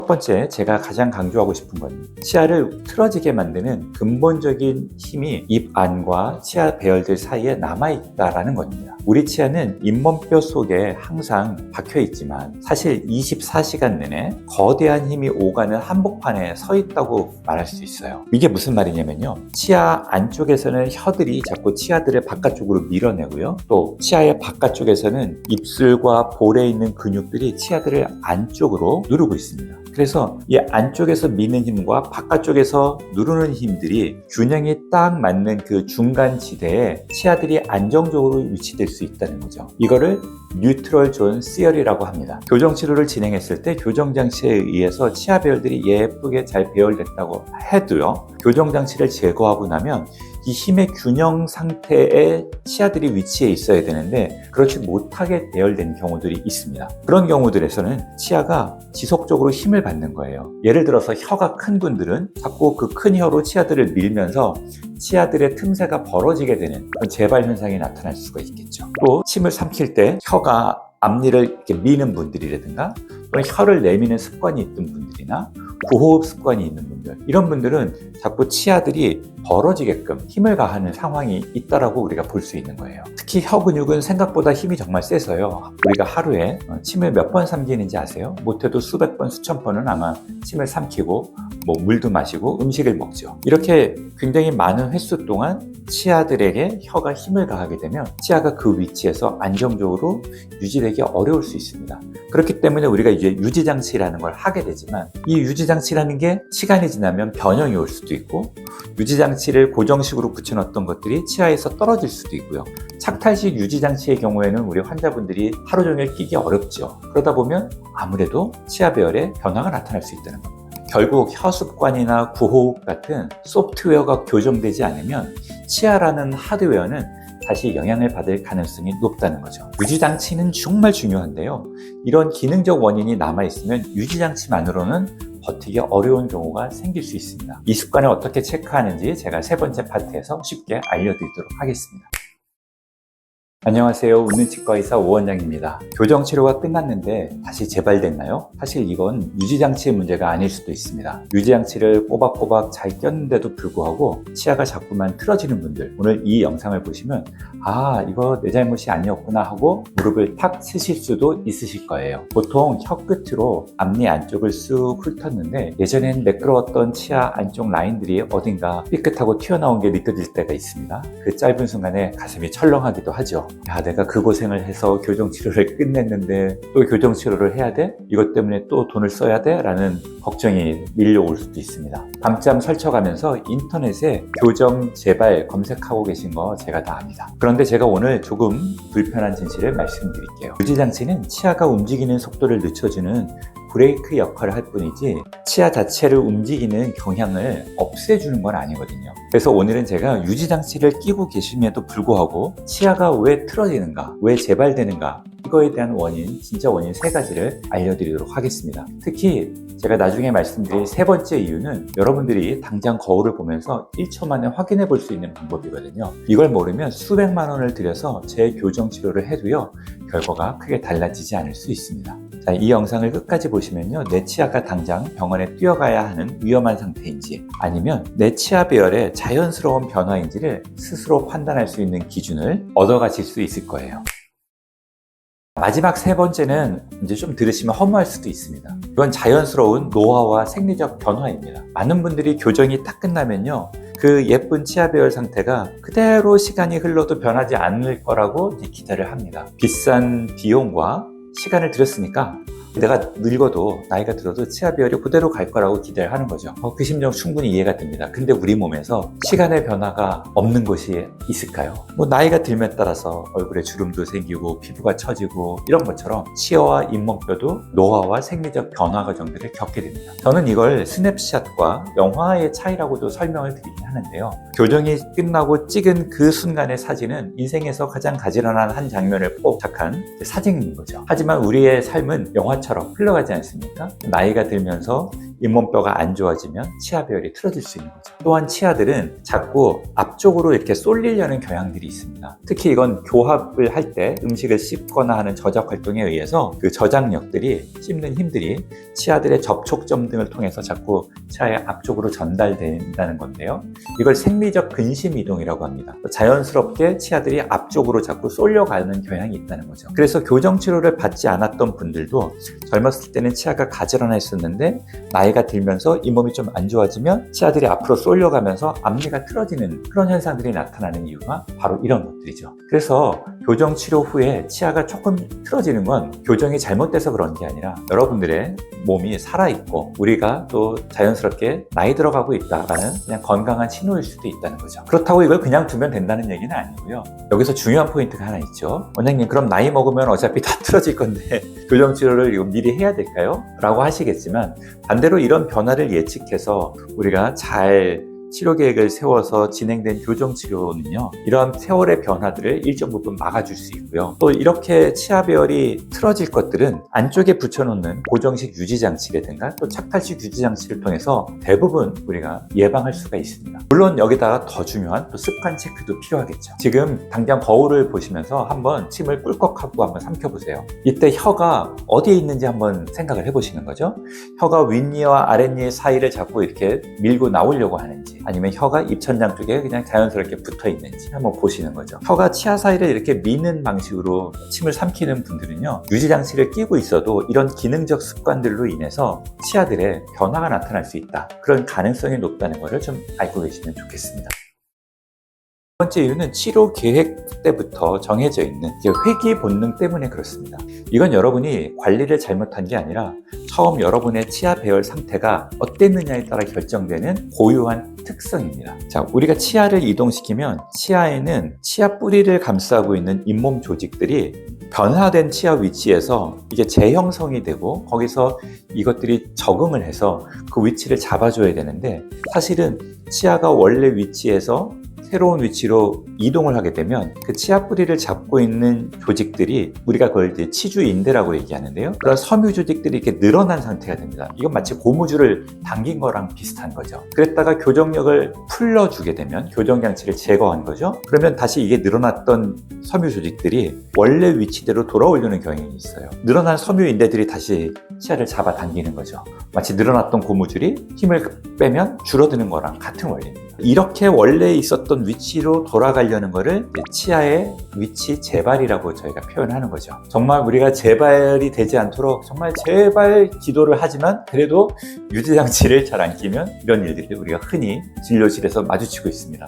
첫 번째, 제가 가장 강조하고 싶은 건 치아를 틀어지게 만드는 근본적인 힘이 입 안과 치아 배열들 사이에 남아있다라는 겁니다. 우리 치아는 잇몸뼈 속에 항상 박혀있지만 사실 24시간 내내 거대한 힘이 오가는 한복판에 서 있다고 말할 수 있어요. 이게 무슨 말이냐면요, 치아 안쪽에서는 혀들이 자꾸 치아들을 바깥쪽으로 밀어내고요, 또 치아의 바깥쪽에서는 입술과 볼에 있는 근육들이 치아들을 안쪽으로 누르고 있습니다. 그래서 이 안쪽에서 미는 힘과 바깥쪽에서 누르는 힘들이 균형이 딱 맞는 그 중간 지대에 치아들이 안정적으로 위치될 수 있다는 거죠. 이거를 뉴트럴 존 시어리라고 합니다. 교정 치료를 진행했을 때 교정 장치에 의해서 치아 배열들이 예쁘게 잘 배열됐다고 해도요, 교정 장치를 제거하고 나면 이 힘의 균형 상태에 치아들이 위치해 있어야 되는데 그렇지 못하게 배열된 경우들이 있습니다. 그런 경우들에서는 치아가 지속적으로 힘을 받는 거예요. 예를 들어서 혀가 큰 분들은 자꾸 그 큰 혀로 치아들을 밀면서 치아들의 틈새가 벌어지게 되는 그런 재발 현상이 나타날 수가 있겠죠. 또 침을 삼킬 때 혀가 앞니를 이렇게 미는 분들이라든가 또는 혀를 내미는 습관이 있던 분들이나 구호흡 습관이 있는 분들, 이런 분들은 자꾸 치아들이 벌어지게끔 힘을 가하는 상황이 있다라고 우리가 볼 수 있는 거예요. 특히 혀 근육은 생각보다 힘이 정말 세서요, 우리가 하루에 침을 몇 번 삼키는지 아세요? 못해도 수백 번, 수천 번은 아마 침을 삼키고 물도 마시고 음식을 먹죠. 이렇게 굉장히 많은 횟수 동안 치아들에게 혀가 힘을 가하게 되면 치아가 그 위치에서 안정적으로 유지되기 어려울 수 있습니다. 그렇기 때문에 우리가 이제 유지장치라는 걸 하게 되지만 이 유지장치라는 게 시간이 지나면 변형이 올 수도 있고, 유지장치를 고정식으로 붙여놨던 것들이 치아에서 떨어질 수도 있고요. 착탈식 유지장치의 경우에는 우리 환자분들이 하루 종일 끼기 어렵죠. 그러다 보면 아무래도 치아 배열에 변화가 나타날 수 있다는 겁니다. 결국 혀 습관이나 구호흡 같은 소프트웨어가 교정되지 않으면 치아라는 하드웨어는 다시 영향을 받을 가능성이 높다는 거죠. 유지장치는 정말 중요한데요, 이런 기능적 원인이 남아있으면 유지장치만으로는 버티기 어려운 경우가 생길 수 있습니다. 이 습관을 어떻게 체크하는지 제가 세 번째 파트에서 쉽게 알려드리도록 하겠습니다. 안녕하세요. 웃는 치과의사 오원장입니다. 교정 치료가 끝났는데 다시 재발됐나요? 사실 이건 유지장치의 문제가 아닐 수도 있습니다. 유지장치를 꼬박꼬박 잘 꼈는데도 불구하고 치아가 자꾸만 틀어지는 분들, 오늘 이 영상을 보시면 이거 내 잘못이 아니었구나 하고 무릎을 탁 치실 수도 있으실 거예요. 보통 혀 끝으로 앞니 안쪽을 쑥 훑었는데 예전엔 매끄러웠던 치아 안쪽 라인들이 어딘가 삐끗하고 튀어나온 게 느껴질 때가 있습니다. 그 짧은 순간에 가슴이 철렁하기도 하죠. 내가 그 고생을 해서 교정치료를 끝냈는데 또 교정치료를 해야 돼? 이것 때문에 또 돈을 써야 돼? 라는 걱정이 밀려올 수도 있습니다. 밤잠 설쳐가면서 인터넷에 교정 재발 검색하고 계신 거 제가 다 압니다. 그런데 제가 오늘 조금 불편한 진실을 말씀드릴게요. 유지장치는 치아가 움직이는 속도를 늦춰주는 브레이크 역할을 할 뿐이지 치아 자체를 움직이는 경향을 없애주는 건 아니거든요. 그래서 오늘은 제가 유지장치를 끼고 계심에도 불구하고 치아가 왜 틀어지는가, 왜 재발되는가, 이거에 대한 원인, 진짜 원인 세 가지를 알려드리도록 하겠습니다. 특히 제가 나중에 말씀드릴 세 번째 이유는 여러분들이 당장 거울을 보면서 1초 만에 확인해 볼 수 있는 방법이거든요. 이걸 모르면 수백만 원을 들여서 제 교정 치료를 해도요, 결과가 크게 달라지지 않을 수 있습니다. 자, 이 영상을 끝까지 보시면요, 내 치아가 당장 병원에 뛰어가야 하는 위험한 상태인지 아니면 내 치아 배열의 자연스러운 변화인지를 스스로 판단할 수 있는 기준을 얻어가실 수 있을 거예요. 마지막 세 번째는 이제 좀 들으시면 허무할 수도 있습니다. 이건 자연스러운 노화와 생리적 변화입니다. 많은 분들이 교정이 딱 끝나면요, 그 예쁜 치아 배열 상태가 그대로 시간이 흘러도 변하지 않을 거라고 기대를 합니다. 비싼 비용과 시간을 들였으니까 내가 늙어도 나이가 들어도 치아 배열이 그대로 갈 거라고 기대를 하는 거죠. 그 심정 충분히 이해가 됩니다. 근데 우리 몸에서 시간의 변화가 없는 것이 있을까요? 나이가 들면 따라서 얼굴에 주름도 생기고 피부가 처지고 이런 것처럼 치아와 잇몸뼈도 노화와 생리적 변화 과정들을 겪게 됩니다. 저는 이걸 스냅샷과 영화의 차이라고도 설명을 드리긴 하는데요, 교정이 끝나고 찍은 그 순간의 사진은 인생에서 가장 가지런한 한 장면을 포착한 사진인 거죠. 하지만 우리의 삶은 영화처럼 흘러가지 않습니까? 나이가 들면서 잇몸뼈가 안 좋아지면 치아 배열이 틀어질 수 있는 거죠. 또한 치아들은 자꾸 앞쪽으로 이렇게 쏠리려는 경향들이 있습니다. 특히 이건 교합을 할 때 음식을 씹거나 하는 저작 활동에 의해서 그 저장력들이, 씹는 힘들이 치아들의 접촉점 등을 통해서 자꾸 치아의 앞쪽으로 전달된다는 건데요. 이걸 생리적 근심 이동이라고 합니다. 자연스럽게 치아들이 앞쪽으로 자꾸 쏠려가는 경향이 있다는 거죠. 그래서 교정 치료를 받지 않았던 분들도 젊었을 때는 치아가 가지런하 있었는데 나이가 들면서 잇몸이 좀 안 좋아지면 치아들이 앞으로 쏠려가면서 앞니가 틀어지는 그런 현상들이 나타나는 이유가 바로 이런 것들이죠. 그래서 교정 치료 후에 치아가 조금 틀어지는 건 교정이 잘못돼서 그런 게 아니라 여러분들의 몸이 살아있고 우리가 또 자연스럽게 나이 들어가고 있다라는 그냥 건강한 신호일 수도 있다는 거죠. 그렇다고 이걸 그냥 두면 된다는 얘기는 아니고요. 여기서 중요한 포인트가 하나 있죠. 원장님, 그럼 나이 먹으면 어차피 다 틀어질 건데 교정 치료를 이거 미리 해야 될까요? 라고 하시겠지만, 반대로 이런 변화를 예측해서 우리가 잘 치료 계획을 세워서 진행된 교정 치료는요, 이러한 세월의 변화들을 일정 부분 막아줄 수 있고요. 또 이렇게 치아 배열이 틀어질 것들은 안쪽에 붙여놓는 고정식 유지장치라든가 또 착탈식 유지장치를 통해서 대부분 우리가 예방할 수가 있습니다. 물론 여기다가 더 중요한 또 습관 체크도 필요하겠죠. 지금 당장 거울을 보시면서 한번 침을 꿀꺽하고 한번 삼켜보세요. 이때 혀가 어디에 있는지 한번 생각을 해보시는 거죠. 혀가 윗니와 아랫니 사이를 자꾸 이렇게 밀고 나오려고 하는지, 아니면 혀가 입천장 쪽에 그냥 자연스럽게 붙어 있는지 한번 보시는 거죠. 혀가 치아 사이를 이렇게 미는 방식으로 침을 삼키는 분들은요, 유지장치를 끼고 있어도 이런 기능적 습관들로 인해서 치아들의 변화가 나타날 수 있다, 그런 가능성이 높다는 것을 좀 알고 계시면 좋겠습니다. 첫 번째 이유는 치료 계획 때부터 정해져 있는 회귀 본능 때문에 그렇습니다. 이건 여러분이 관리를 잘못한 게 아니라 처음 여러분의 치아 배열 상태가 어땠느냐에 따라 결정되는 고유한 특성입니다. 자, 우리가 치아를 이동시키면 치아에는 치아 뿌리를 감싸고 있는 잇몸 조직들이 변화된 치아 위치에서 이게 재형성이 되고 거기서 이것들이 적응을 해서 그 위치를 잡아줘야 되는데, 사실은 치아가 원래 위치에서 새로운 위치로 이동을 하게 되면 그 치아 뿌리를 잡고 있는 조직들이, 우리가 그걸 이제 치주인대라고 얘기하는데요, 그런 섬유 조직들이 이렇게 늘어난 상태가 됩니다. 이건 마치 고무줄을 당긴 거랑 비슷한 거죠. 그랬다가 교정력을 풀러주게 되면, 교정장치를 제거한 거죠. 그러면 다시 이게 늘어났던 섬유 조직들이 원래 위치대로 돌아오려는 경향이 있어요. 늘어난 섬유인대들이 다시 치아를 잡아당기는 거죠. 마치 늘어났던 고무줄이 힘을 빼면 줄어드는 거랑 같은 원리입니다. 이렇게 원래 있었던 위치로 돌아가려는 거를 치아의 위치 재발이라고 저희가 표현하는 거죠. 정말 우리가 재발이 되지 않도록 정말 제발 기도를 하지만 그래도 유지장치를 잘 안 끼면 이런 일들을 우리가 흔히 진료실에서 마주치고 있습니다.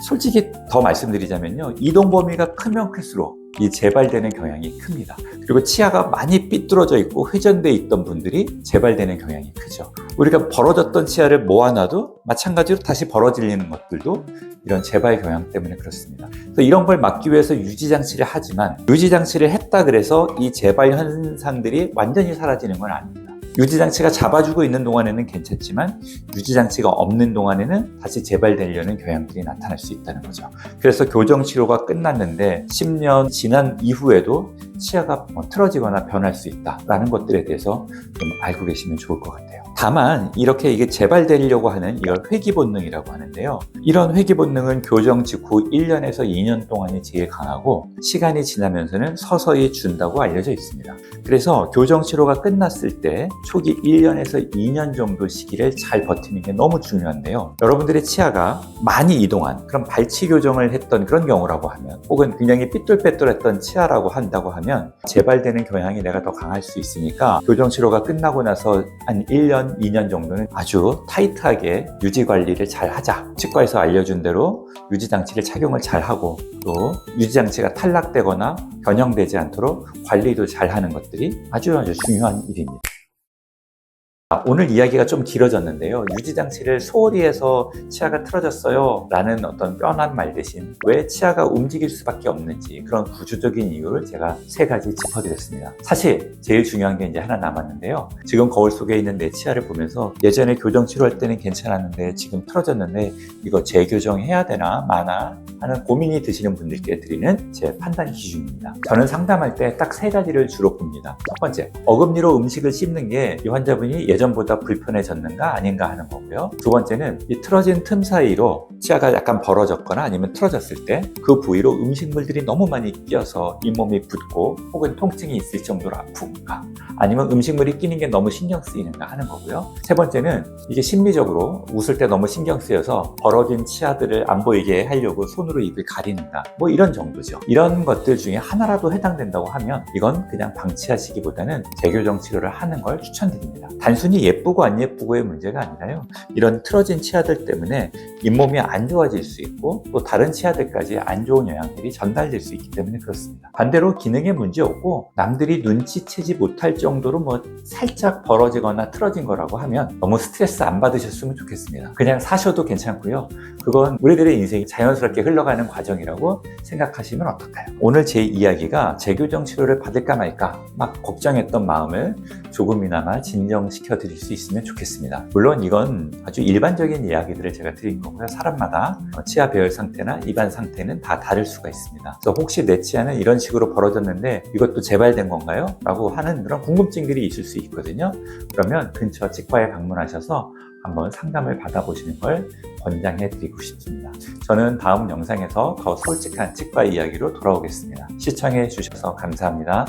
솔직히 더 말씀드리자면요, 이동 범위가 크면 클수록 이 재발되는 경향이 큽니다. 그리고 치아가 많이 삐뚤어져 있고 회전돼 있던 분들이 재발되는 경향이 크죠. 우리가 벌어졌던 치아를 모아놔도 마찬가지로 다시 벌어지는 것들도 이런 재발 경향 때문에 그렇습니다. 그래서 이런 걸 막기 위해서 유지장치를 하지만, 유지장치를 했다 그래서 이 재발 현상들이 완전히 사라지는 건 아닙니다. 유지장치가 잡아주고 있는 동안에는 괜찮지만 유지장치가 없는 동안에는 다시 재발되려는 경향들이 나타날 수 있다는 거죠. 그래서 교정치료가 끝났는데 10년 지난 이후에도 치아가 틀어지거나 변할 수 있다라는 것들에 대해서 좀 알고 계시면 좋을 것 같아요. 다만 이렇게 이게 재발되려고 하는 이걸 회귀 본능이라고 하는데요, 이런 회귀 본능은 교정 직후 1년에서 2년 동안이 제일 강하고 시간이 지나면서는 서서히 준다고 알려져 있습니다. 그래서 교정 치료가 끝났을 때 초기 1년에서 2년 정도 시기를 잘 버티는 게 너무 중요한데요, 여러분들의 치아가 많이 이동한 그런 발치 교정을 했던 그런 경우라고 하면, 혹은 굉장히 삐뚤빼뚤했던 치아라고 한다고 하면 재발되는 경향이 내가 더 강할 수 있으니까 교정 치료가 끝나고 나서 한 1년, 2년 정도는 아주 타이트하게 유지 관리를 잘 하자. 치과에서 알려준 대로 유지장치를 착용을 잘 하고, 또 유지장치가 탈락되거나 변형되지 않도록 관리도 잘 하는 것들이 아주 중요한 일입니다. 오늘 이야기가 좀 길어졌는데요, 유지장치를 소홀히 해서 치아가 틀어졌어요 라는 어떤 뻔한 말 대신 왜 치아가 움직일 수밖에 없는지, 그런 구조적인 이유를 제가 3가지 짚어드렸습니다. 사실 제일 중요한 게 이제 하나 남았는데요, 지금 거울 속에 있는 내 치아를 보면서 예전에 교정 치료할 때는 괜찮았는데 지금 틀어졌는데 이거 재교정해야 되나 마나 하는 고민이 드시는 분들께 드리는 제 판단 기준입니다. 저는 상담할 때 딱 3가지를 주로 봅니다. 첫 번째, 어금니로 음식을 씹는 게 이 환자분이 예전에 예전보다 불편해졌는가 아닌가 하는 거고요. 두 번째는 이 틀어진 틈 사이로 치아가 약간 벌어졌거나 아니면 틀어졌을 때 그 부위로 음식물들이 너무 많이 끼어서 잇몸이 붓고 혹은 통증이 있을 정도로 아픈가, 아니면 음식물이 끼는 게 너무 신경 쓰이는가 하는 거고요. 세 번째는 이게 심리적으로 웃을 때 너무 신경 쓰여서 벌어진 치아들을 안 보이게 하려고 손으로 입을 가리는가, 뭐 이런 정도죠. 이런 것들 중에 하나라도 해당된다고 하면 이건 그냥 방치하시기보다는 재교정 치료를 하는 걸 추천드립니다. 단순히 예쁘고 안 예쁘고의 문제가 아니라요, 이런 틀어진 치아들 때문에 잇몸이 안 좋아질 수 있고 또 다른 치아들까지 안 좋은 영향들이 전달될 수 있기 때문에 그렇습니다. 반대로 기능에 문제 없고 남들이 눈치채지 못할 정도로 뭐 살짝 벌어지거나 틀어진 거라고 하면 너무 스트레스 안 받으셨으면 좋겠습니다. 그냥 사셔도 괜찮고요. 그건 우리들의 인생이 자연스럽게 흘러가는 과정이라고 생각하시면 어떨까요? 오늘 제 이야기가 재교정 치료를 받을까 말까 막 걱정했던 마음을 조금이나마 진정시켜 드릴 수 있으면 좋겠습니다. 물론 이건 아주 일반적인 이야기들을 제가 드린 거고요. 사람마다 치아 배열 상태나 입안 상태는 다 다를 수가 있습니다. 그래서 혹시 내 치아는 이런 식으로 벌어졌는데 이것도 재발된 건가요? 라고 하는 그런 궁금증들이 있을 수 있거든요. 그러면 근처 치과에 방문하셔서 한번 상담을 받아보시는 걸 권장해 드리고 싶습니다. 저는 다음 영상에서 더 솔직한 치과 이야기로 돌아오겠습니다. 시청해 주셔서 감사합니다.